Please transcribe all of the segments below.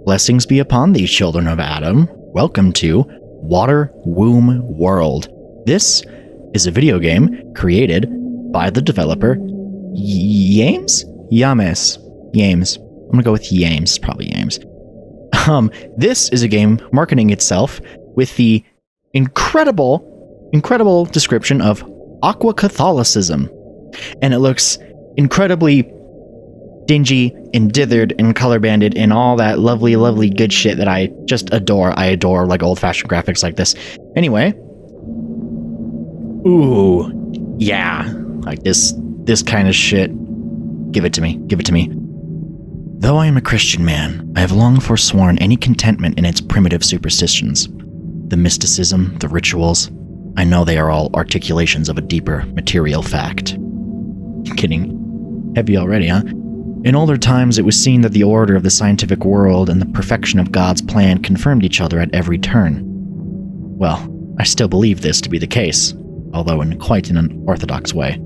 Blessings be upon thee, children of Adam. Welcome to Water Womb World. This is a video game created by the developer Yames? Yames. I'm gonna go with Yames, probably Yames. This is a game marketing itself with the incredible description of Aqua Catholicism. And it looks incredibly dingy and dithered and color banded and all that lovely good shit that I just adore. I adore like old-fashioned graphics like this. Anyway. Ooh. Yeah. Like this kind of shit. Give it to me. Though I am a Christian man, I have long forsworn any contentment in its primitive superstitions. The mysticism, the rituals, I know they are all articulations of a deeper material fact. Kidding. Heavy already, huh? In older times, it was seen that the order of the scientific world and the perfection of God's plan confirmed each other at every turn. Well, I still believe this to be the case, although in quite an unorthodox way.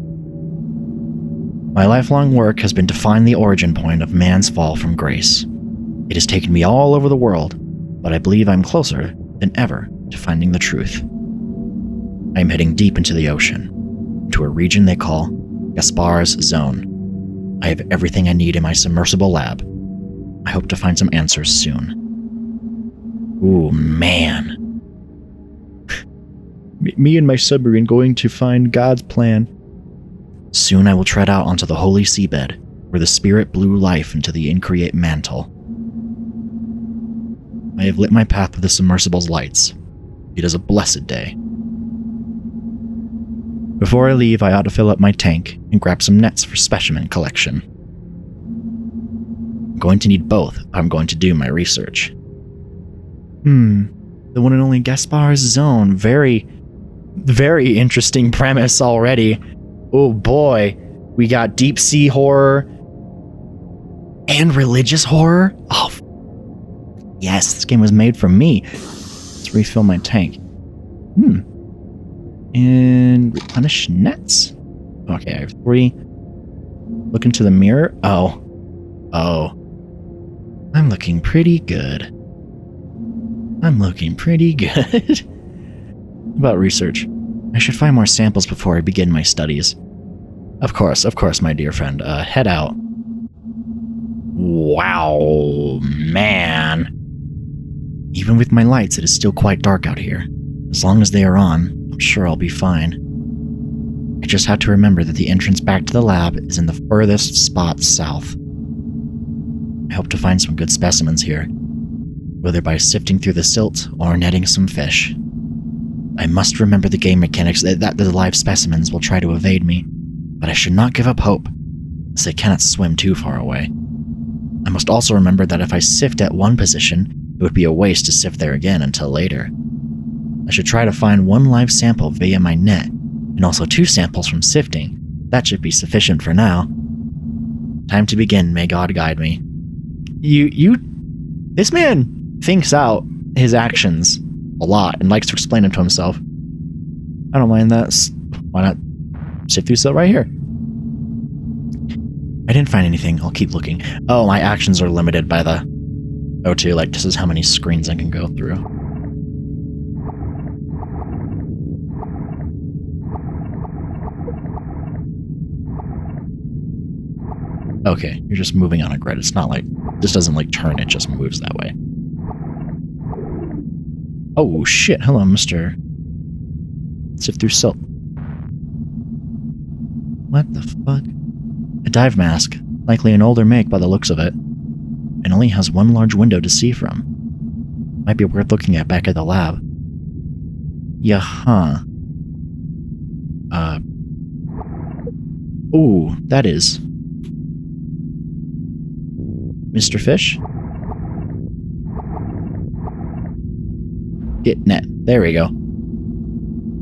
My lifelong work has been to find the origin point of man's fall from grace. It has taken me all over the world, but I believe I'm closer than ever to finding the truth. I am heading deep into the ocean, to a region they call Gaspar's Zone. I have everything I need in my submersible lab. I hope to find some answers soon. Ooh, man. Me and my submarine going to find God's plan. Soon I will tread out onto the holy seabed, where the spirit blew life into the increate mantle. I have lit my path with the submersible's lights. It is a blessed day. Before I leave, I ought to fill up my tank and grab some nets for specimen collection. I'm going to need both if I'm going to do my research. The one and only Gaspar's Zone. Very interesting premise already. Oh boy, we got deep sea horror and religious horror. Oh, yes, this game was made for me. Let's refill my tank. And replenish nets. Okay, I have 3. Look into the mirror. Oh. I'm looking pretty good. About research. I should find more samples before I begin my studies. Of course, my dear friend. Head out. Wow, man. Even with my lights, it is still quite dark out here. As long as they are on, I'm sure I'll be fine. I just have to remember that the entrance back to the lab is in the furthest spot south. I hope to find some good specimens here, whether by sifting through the silt or netting some fish. I must remember the game mechanics that the live specimens will try to evade me, but I should not give up hope, as they cannot swim too far away. I must also remember that if I sift at one position, it would be a waste to sift there again until later. I should try to find 1 live sample via my net, and also 2 samples from sifting. That should be sufficient for now. Time to begin, may God guide me. This man thinks out his actions a lot and likes to explain them to himself. I don't mind that. Why not sift through silt right here? I didn't find anything. I'll keep looking. Oh, my actions are limited by the O2. Like, this is how many screens I can go through. Okay, you're just moving on a grid. It's not like, this doesn't like turn, it just moves that way. Oh shit, hello Mr. Sift through silt. What the fuck? A dive mask, likely an older make by the looks of it, and only has 1 large window to see from. Might be worth looking at back at the lab. Yeah, huh. Ooh, that is. Mr. Fish? Get net. There we go.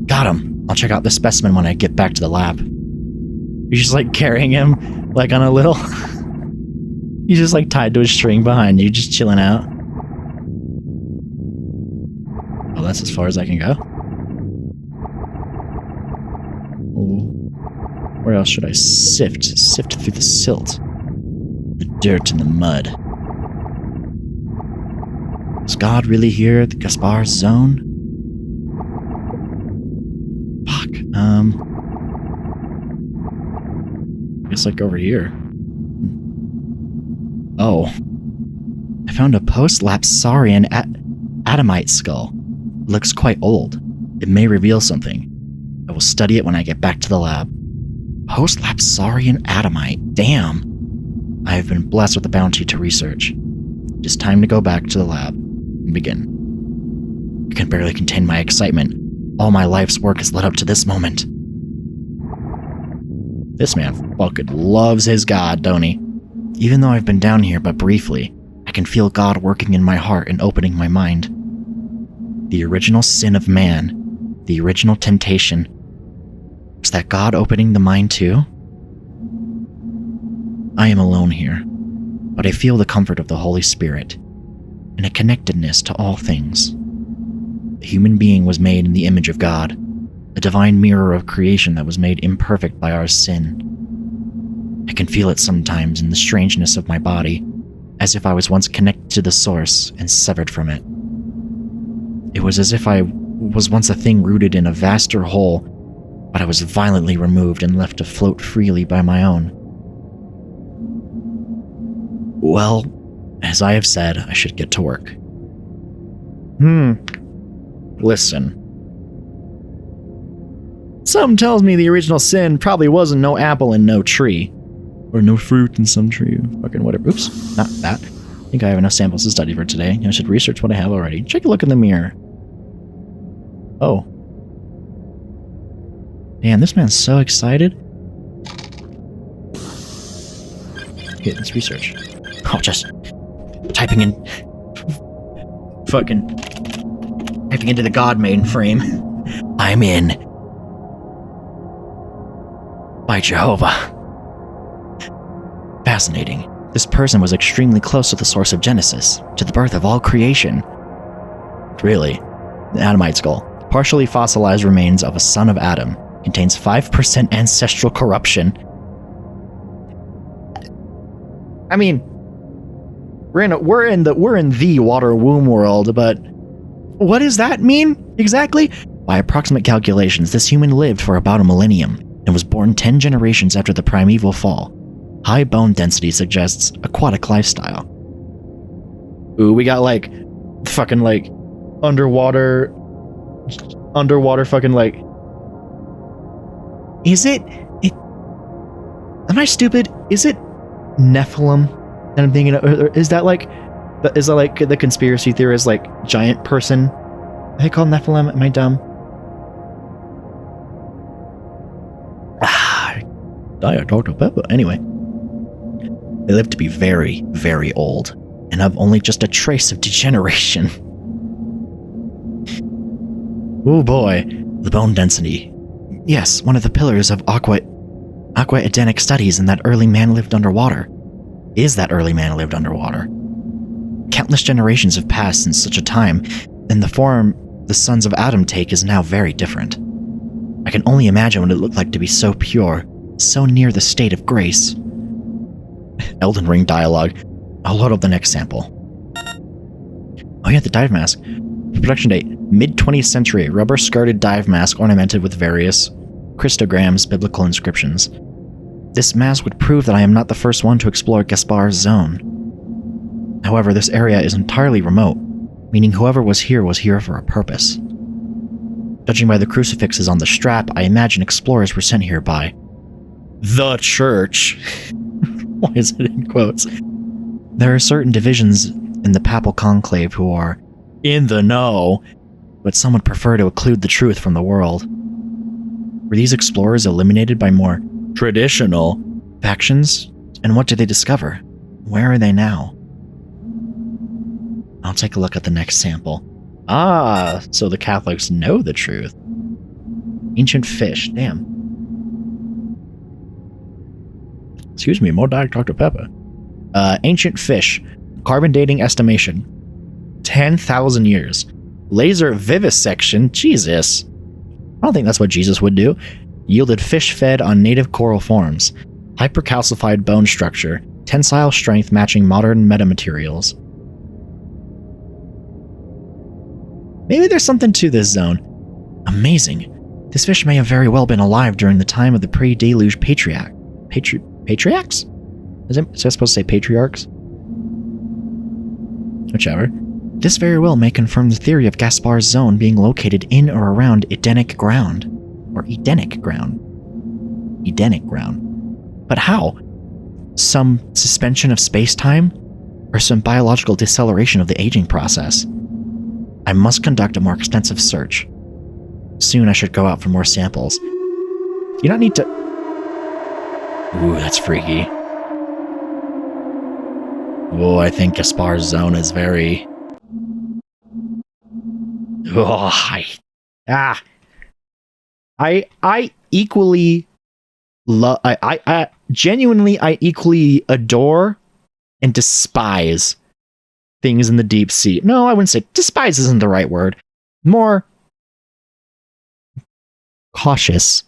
Got him. I'll check out the specimen when I get back to the lab. You're just like carrying him like on a little... He's just like tied to a string behind you, just chilling out. Oh, that's as far as I can go? Oh. Where else should I sift? Sift through the silt. The dirt and the mud. Is God really here at the Gaspar zone? Fuck. It's like over here. Oh. I found a post-Lapsarian Adamite skull. It looks quite old. It may reveal something. I will study it when I get back to the lab. Post-Lapsarian Adamite. Damn. I have been blessed with the bounty to research. It is time to go back to the lab and begin. I can barely contain my excitement. All my life's work has led up to this moment. This man fucking loves his God, don't he? Even though I've been down here but briefly, I can feel God working in my heart and opening my mind. The original sin of man, the original temptation, was that God opening the mind too? I am alone here, but I feel the comfort of the Holy Spirit and a connectedness to all things. The human being was made in the image of God, a divine mirror of creation that was made imperfect by our sin. I can feel it sometimes in the strangeness of my body, as if I was once connected to the source and severed from it. It was as if I was once a thing rooted in a vaster whole, but I was violently removed and left to float freely by my own. Well, as I have said, I should get to work. Listen. Something tells me the original sin probably wasn't no apple and no tree. Or no fruit in some tree. Fucking whatever. Oops, not that. I think I have enough samples to study for today. I should research what I have already. Take a look in the mirror. Oh. Man, this man's so excited. Okay, let's research. Oh, just typing in... fucking... typing into the God mainframe. I'm in. By Jehovah. Fascinating. This person was extremely close to the source of Genesis, to the birth of all creation. Really? The Adamite skull, partially fossilized remains of a son of Adam, contains 5% ancestral corruption. I mean, we're in the water womb world, but what does that mean exactly? By approximate calculations, this human lived for about a millennium and was born 10 generations after the primeval fall. High bone density suggests aquatic lifestyle. Ooh, we got like fucking like underwater fucking like. Is it? Am I stupid? Is it Nephilim? And I'm thinking, or is that like the conspiracy theorist like giant person? Are they called Nephilim? Am I dumb? Diet Dr. Pepper. Anyway. They live to be very, very old, and have only just a trace of degeneration. Oh boy, the bone density. Yes, one of the pillars of Aqua Edenic studies in that early man lived underwater. Is that early man lived underwater? Countless generations have passed since such a time, and the form the sons of Adam take is now very different. I can only imagine what it looked like to be so pure, so near the state of grace. Elden Ring dialogue. I'll load up the next sample. Oh yeah, the dive mask. Production date, mid-20th century, rubber-skirted dive mask ornamented with various Christograms, biblical inscriptions. This mask would prove that I am not the first one to explore Gaspar's zone. However, this area is entirely remote, meaning whoever was here for a purpose. Judging by the crucifixes on the strap, I imagine explorers were sent here by the church. Why is it in quotes? There are certain divisions in the papal conclave who are in the know, but some would prefer to occlude the truth from the world. Were these explorers eliminated by more traditional factions? And what did they discover? Where are they now? I'll take a look at the next sample. Ah, so the Catholics know the truth. Ancient fish, damn. Excuse me, more Diet Dr. Pepper. Ancient fish. Carbon dating estimation. 10,000 years. Laser vivisection. Jesus. I don't think that's what Jesus would do. Yielded fish fed on native coral forms. Hypercalcified bone structure. Tensile strength matching modern metamaterials. Maybe there's something to this zone. Amazing. This fish may have very well been alive during the time of the pre-deluge patriarchs? Is I supposed to say patriarchs? Whichever. This very well may confirm the theory of Gaspar's zone being located in or around Edenic ground. Or Edenic ground. Edenic ground. But how? Some suspension of space-time? Or some biological deceleration of the aging process? I must conduct a more extensive search. Soon I should go out for more samples. You don't need to... Ooh, that's freaky. Oh, I think Gaspar's zone is very... Oh, I equally love... I genuinely, I equally adore and despise things in the deep sea. No, I wouldn't say despise isn't the right word. More cautious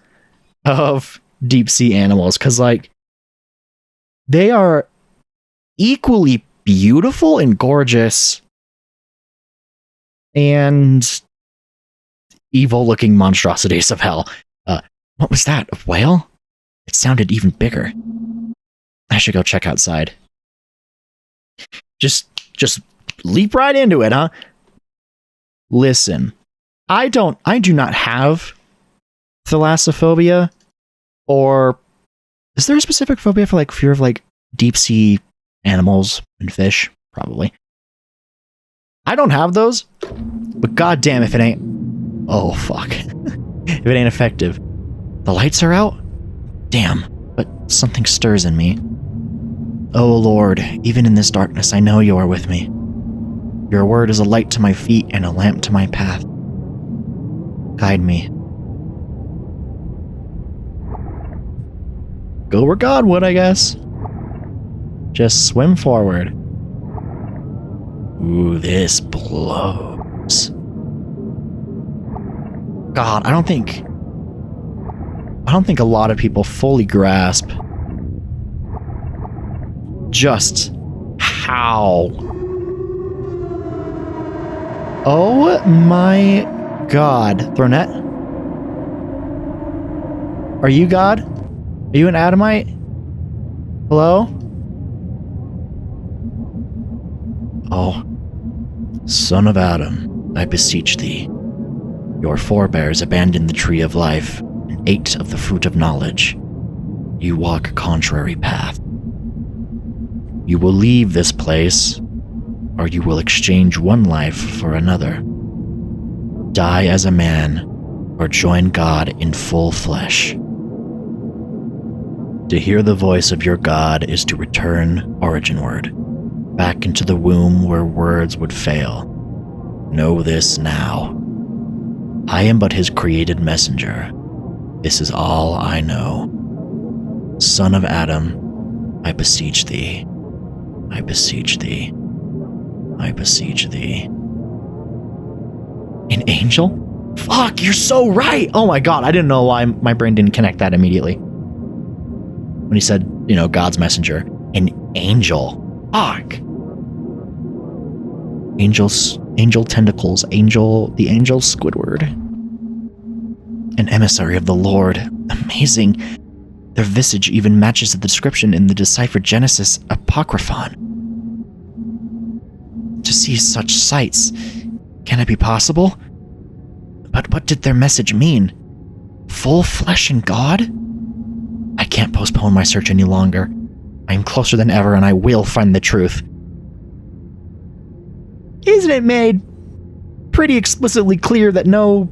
of deep sea animals, because like they are equally beautiful and gorgeous and evil looking monstrosities of hell. What was that? A whale? It sounded even bigger. I should go check outside. Just leap right into it, huh? Listen, I do not have thalassophobia, or is there a specific phobia for like fear of like deep sea animals and fish? Probably. I don't have those, but goddamn if it ain't. Oh fuck. If it ain't effective. The lights are out? Damn, but something stirs in me. Oh Lord, even in this darkness, I know you are with me. Your word is a light to my feet and a lamp to my path. Guide me. Go where God would, I guess. Just swim forward. Ooh, this blows. God, I don't think a lot of people fully grasp just how... Oh my God. Thronette? Are you God? Are you an Adamite? Hello? Oh, son of Adam, I beseech thee. Your forebears abandoned the tree of life and ate of the fruit of knowledge. You walk a contrary path. You will leave this place, or you will exchange one life for another. Die as a man, or join God in full flesh. To hear the voice of your God is to return originward, back into the womb where words would fail. Know this now. I am but his created messenger. This is all I know. Son of Adam, I beseech thee. I beseech thee. I beseech thee. An angel? Fuck, you're so right! Oh my God, I didn't know why my brain didn't connect that immediately. When he said, you know, God's messenger. An angel. Fuck. Angel tentacles, the angel Squidward. An emissary of the Lord. Amazing. Their visage even matches the description in the deciphered Genesis Apocryphon. To see such sights, can it be possible? But what did their message mean? Full flesh in God? I can't postpone my search any longer. I am closer than ever, and I will find the truth. Isn't it made pretty explicitly clear that no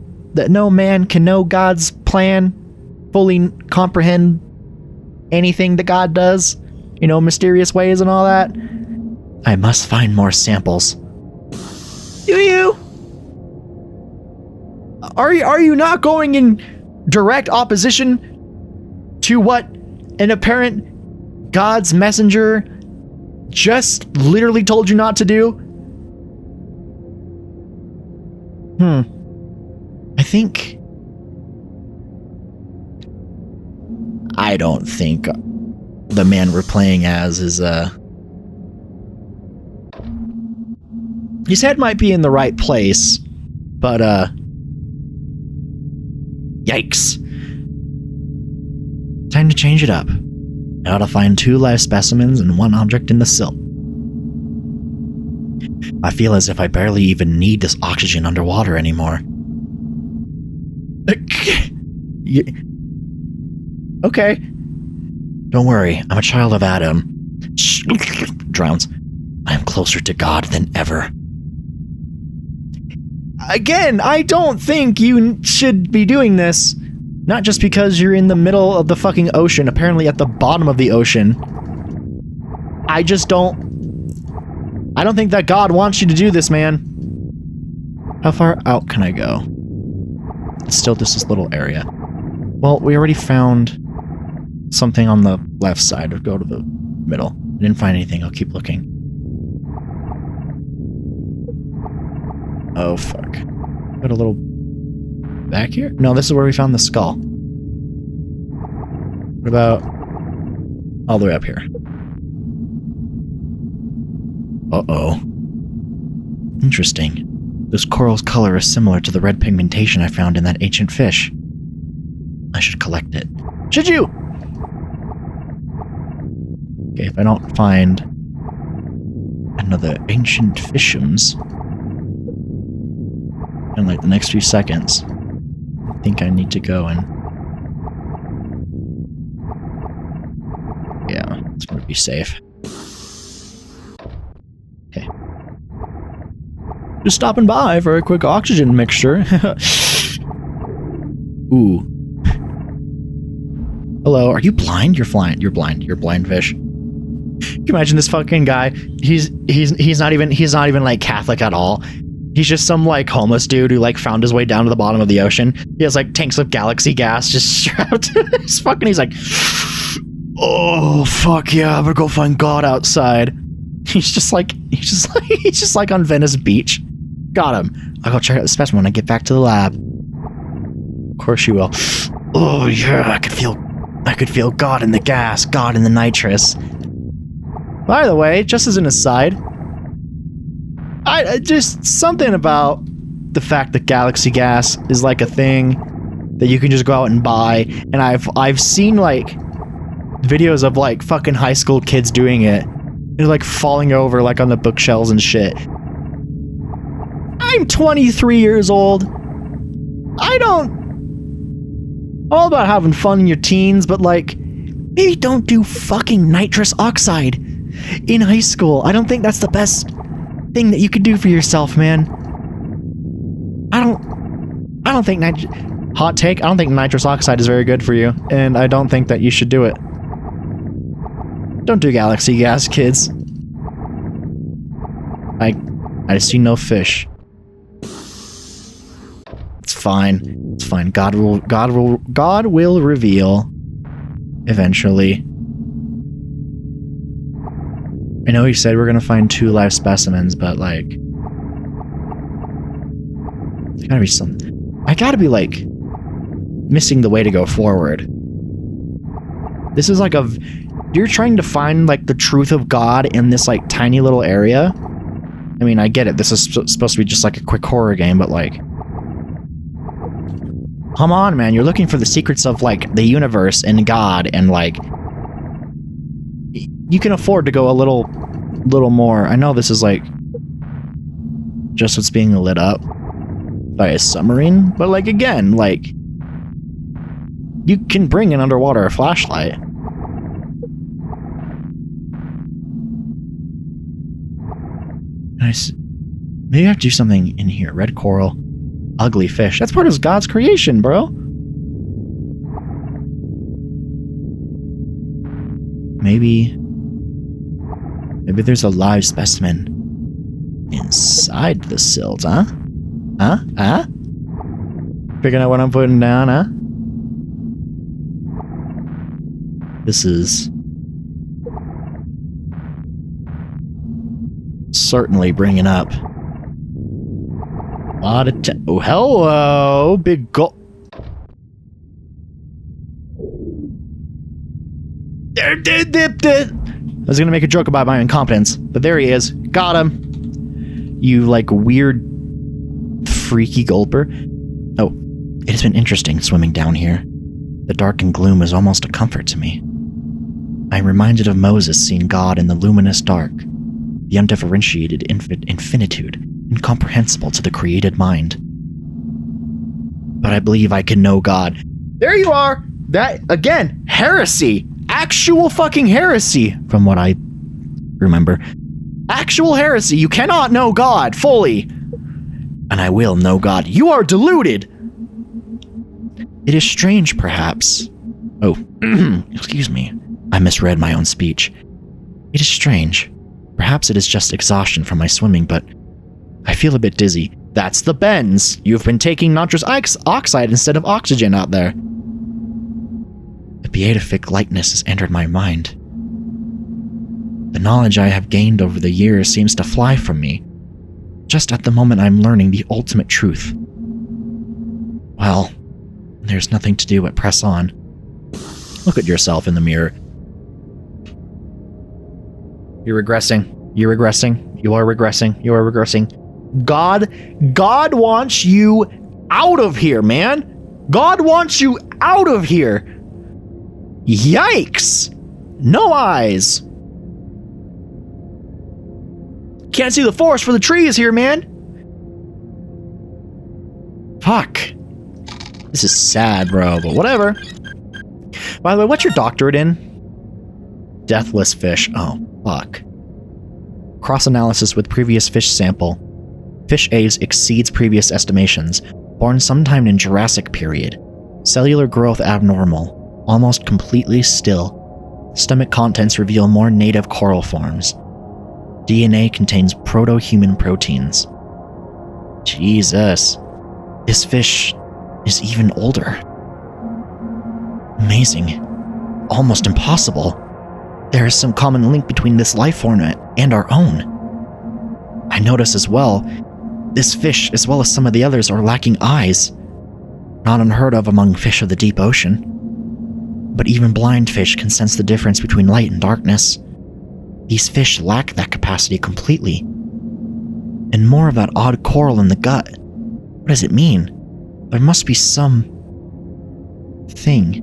man can know God's plan, fully comprehend anything that God does, you know, mysterious ways and all that? I must find more samples. Do you? Are you not going in direct opposition to what an apparent God's messenger just literally told you not to do? I don't think the man we're playing as is, his head might be in the right place, But, yikes. Time to change it up. I ought to find 2 live specimens and 1 object in the silt. I feel as if I barely even need this oxygen underwater anymore. Okay. Don't worry, I'm a child of Adam. Drowns. I am closer to God than ever. Again, I don't think you should be doing this. Not just because you're in the middle of the fucking ocean, apparently at the bottom of the ocean. I don't think that God wants you to do this, man. How far out can I go? It's still just this little area. Well, we already found something on the left side. We'll go to the middle. I didn't find anything. I'll keep looking. Oh, fuck. Got a little... back here? No, this is where we found the skull. What about... all the way up here? Uh-oh. Interesting. This coral's color is similar to the red pigmentation I found in that ancient fish. I should collect it. Should you? Okay, if I don't find another ancient fishums in like the next few seconds, I think I need to go and... yeah, it's gonna be safe. Okay. Just stopping by for a quick oxygen mixture. Ooh. Hello, are you blind? You're blind. You're blind. You're blind fish. Can you imagine this fucking guy? He's not even like Catholic at all. He's just some like homeless dude who like found his way down to the bottom of the ocean. He has like tanks of galaxy gas just strapped to his fucking. He's like, oh fuck yeah, I'm gonna go find God outside. He's just like on Venice Beach. Got him. I'll go check out the specimen when I get back to the lab. Of course you will. Oh yeah, I could feel God in the gas, God in the nitrous. By the way, just as an aside, I just something about the fact that galaxy gas is like a thing that you can just go out and buy, and I've seen like videos of like fucking high school kids doing it. They're like falling over like on the bookshelves and shit. I'm 23 years old. All about having fun in your teens, but like, maybe don't do fucking nitrous oxide in high school. I don't think that's the best thing that you could do for yourself, man. I don't think hot take, I don't think nitrous oxide is very good for you, and I don't think that you should do it. Don't do galaxy gas, kids. I see no fish. It's fine. It's fine. God will reveal eventually. I know he said we're gonna find 2 live specimens, but like, there's gotta be something. I gotta be like missing the way to go forward. This is like you're trying to find like the truth of God in this like tiny little area. I mean, I get it. This is supposed to be just like a quick horror game, but like, come on, man. You're looking for the secrets of like the universe and God, and like, you can afford to go a little more. I know this is like just what's being lit up by a submarine, but like, again, like, you can bring an underwater flashlight. Nice. Maybe I have to do something in here. Red coral, ugly fish. That's part of God's creation, bro. Maybe there's a live specimen inside the silt, huh? Huh? Picking up what I'm putting down, huh? This is certainly bringing up a lot of oh, hello, big gold. I was gonna make a joke about my incompetence, but there he is. Got him. You like weird freaky gulper. Oh, it has been interesting swimming down here. The dark and gloom is almost a comfort to me. I am reminded of Moses seeing God in the luminous dark, the undifferentiated infinitude, incomprehensible to the created mind. But I believe I can know God. There you are! That, again, heresy! Actual fucking heresy, from what I remember. Actual heresy! You cannot know God fully! And I will know God. You are deluded! It is strange, perhaps. Oh, excuse me. I misread my own speech. It is strange. Perhaps it is just exhaustion from my swimming, but I feel a bit dizzy. That's the bends! You've been taking nitrous oxide instead of oxygen out there. A beatific lightness has entered my mind. The knowledge I have gained over the years seems to fly from me. Just at the moment I'm learning the ultimate truth. Well, there's nothing to do but press on. Look at yourself in the mirror. You're regressing. You're regressing. You are regressing. You are regressing. God wants you out of here, man. God wants you out of here. Yikes. No eyes. Can't see the forest for the trees here, man. Fuck. This is sad, bro, but whatever. By the way, what's your doctorate in? Deathless fish. Oh, fuck. Cross-analysis with previous fish sample. Fish age exceeds previous estimations. Born sometime in Jurassic period. Cellular growth abnormal. Almost completely still. Stomach contents reveal more native coral forms. DNA contains proto-human proteins. Jesus. This fish is even older. Amazing. Almost impossible. There is some common link between this life form and our own. I notice as well, this fish, as well as some of the others, are lacking eyes. Not unheard of among fish of the deep ocean. But even blind fish can sense the difference between light and darkness. These fish lack that capacity completely. And more of that odd coral in the gut. What does it mean? There must be some thing.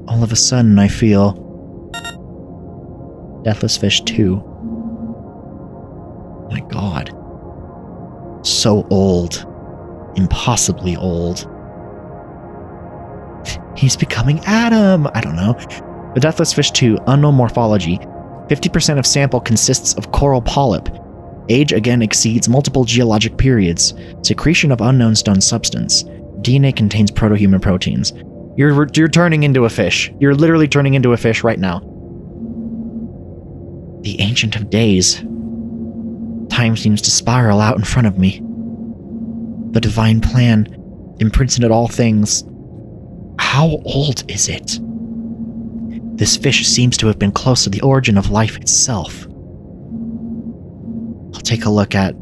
All of a sudden I feel Deathless Fish 2. My god. So old. Impossibly old. He's becoming Adam! I don't know. The Deathless Fish 2, unknown morphology. 50% of sample consists of coral polyp. Age again exceeds multiple geologic periods. Secretion of unknown stone substance. DNA contains proto-human proteins. You're turning into a fish. You're literally turning into a fish right now. The Ancient of Days. Time seems to spiral out in front of me. The divine plan, imprinted at all things. How old is it? This fish seems to have been close to the origin of life itself. I'll take a look at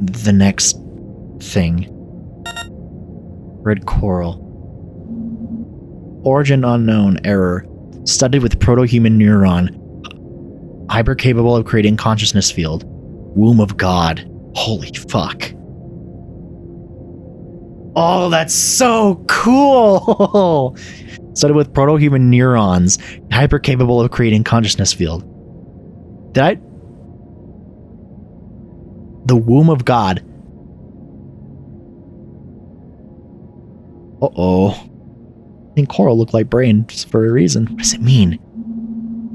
the next thing. Red coral. Origin unknown, error. Studied with proto-human neuron. Hyper capable of creating consciousness field. Womb of God. Holy fuck. Oh, that's so cool! Studied with proto-human neurons. Hyper capable of creating consciousness field. Did I? The womb of God. Uh-oh. I think coral look like brain just for a reason. What does it mean?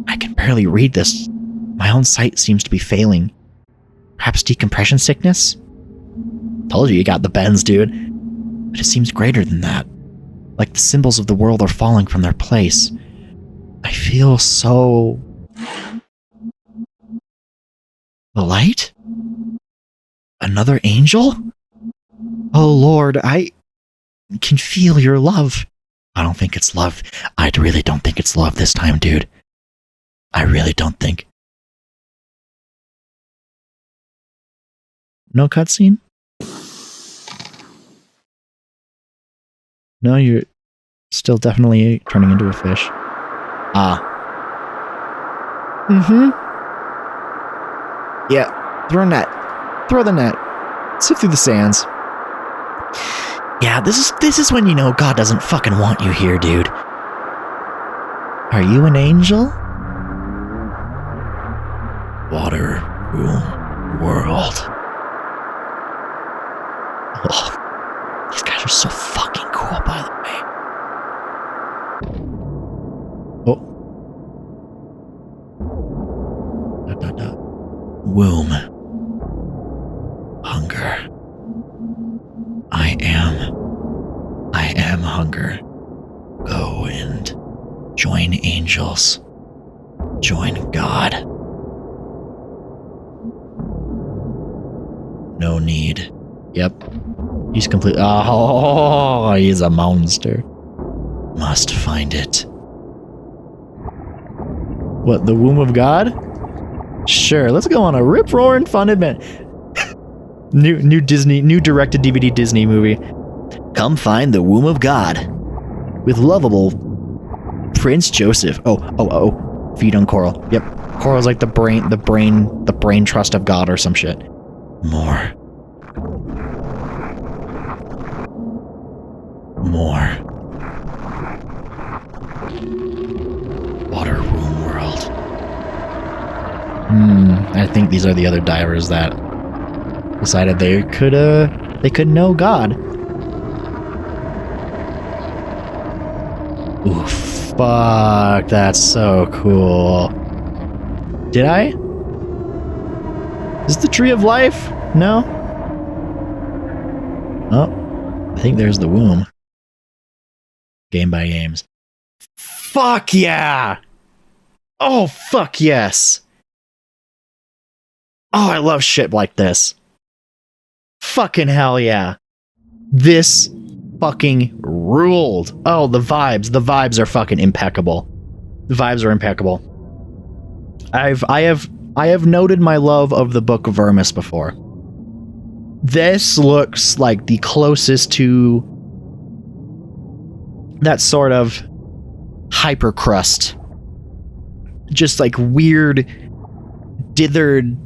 I can barely read this. My own sight seems to be failing. Perhaps decompression sickness? Told you got the bends, dude. But it seems greater than that. Like the symbols of the world are falling from their place. I feel so... The light? Another angel? Oh Lord, I can feel your love. I don't think it's love. I really don't think it's love this time, dude. I really don't think. No cutscene? No, you're still definitely turning into a fish. Ah. Mm-hmm. Yeah. Throw a net. Throw the net. Sift through the sands. Yeah, this is when you know God doesn't fucking want you here, dude. Are you an angel? Water room world. Oh, these guys are so fucking cool, by the way. Oh. Womb. Hunger. I am hunger. Go and join angels. Join God. No need. Yep. He's complete. Oh, he's a monster. Must find it. What, the womb of God? Sure, let's go on a rip-roaring fun adventure. New direct-to-DVD Disney movie. Come find the womb of God with lovable Prince Joseph. Oh. Feed on Coral. Yep. Coral's like the brain trust of God or some shit. More. Water womb world. I think these are the other divers that decided they could know God. Ooh, fuck, that's so cool. Did I? Is this the tree of life? No? Oh, I think there's the womb. Game by Yames. Fuck yeah! Oh, fuck yes! Oh, I love shit like this. Fucking hell yeah. This fucking ruled. Oh, the vibes are fucking impeccable. The vibes are impeccable. I have noted my love of the Book of Vermis before. This looks like the closest to that sort of hypercrust. Just like weird, dithered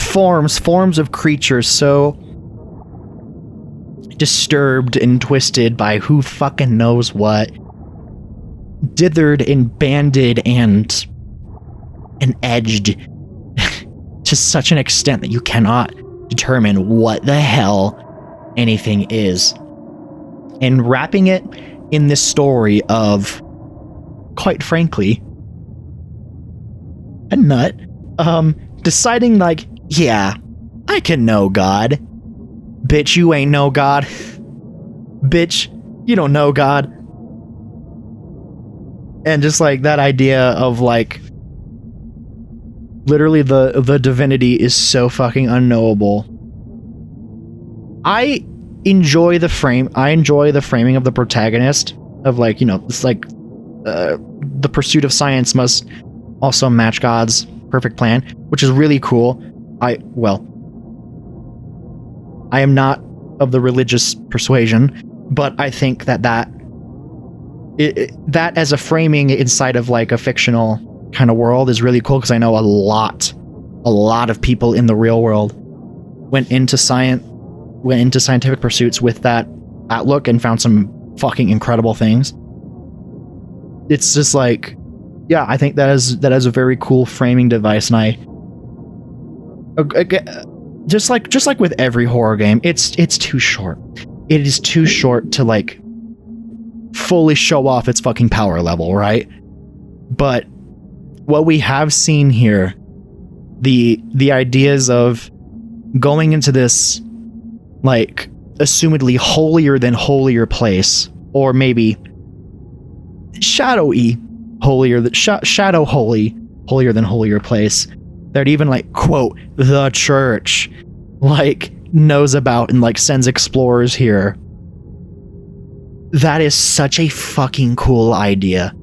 forms of creatures so disturbed and twisted by who fucking knows what. Dithered and banded and edged to such an extent that you cannot determine what the hell anything is. And wrapping it in this story of, quite frankly, a nut, deciding like, yeah, I can know God. Bitch, you ain't know God. Bitch, you don't know God. And just like that idea of like, literally the divinity is so fucking unknowable. I enjoy the framing of the protagonist of like, you know, it's like the pursuit of science must also match God's perfect plan, which is really cool. I am not of the religious persuasion, but I think that as a framing inside of like a fictional kind of world is really cool, because I know a lot of people in the real world went into scientific pursuits with that outlook and found some fucking incredible things. It's just like, yeah, I think that is a very cool framing device, and I just like with every horror game, it's too short. It is too short to like fully show off its fucking power level, right? But what we have seen here, the ideas of going into this like assumedly holier than holier place, or maybe shadowy holier than holier than holier place that even like quote the church like knows about and like sends explorers here. That is such a fucking cool idea.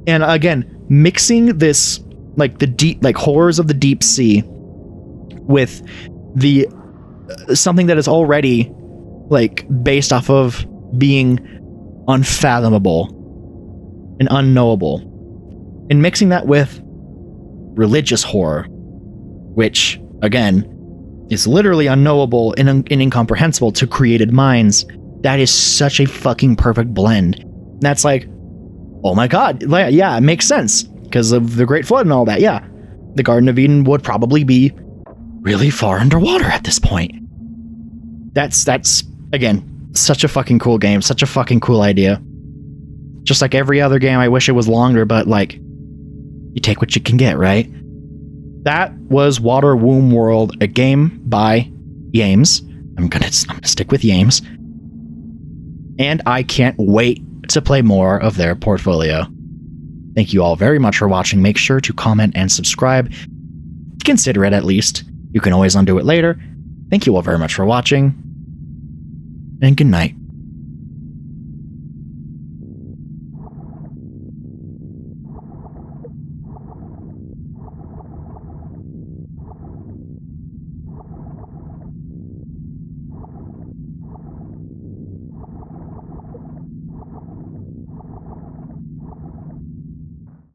And again, mixing this like the deep, like horrors of the deep sea with the something that is already like based off of being unfathomable and unknowable, and mixing that with religious horror, which again is literally unknowable and incomprehensible to created minds. That is such a fucking perfect blend. That's like, oh my god, yeah, it makes sense because of the Great Flood and all that. Yeah, the Garden of Eden would probably be really far underwater at this point. That's again, such a fucking cool game, such a fucking cool idea. Just like every other game, I wish it was longer, but like, you take what you can get, right? That was Water Womb World, a game by Yames. I'm gonna stick with Yames. And I can't wait to play more of their portfolio. Thank you all very much for watching. Make sure to comment and subscribe. Consider it at least. You can always undo it later. Thank you all very much for watching. And good night.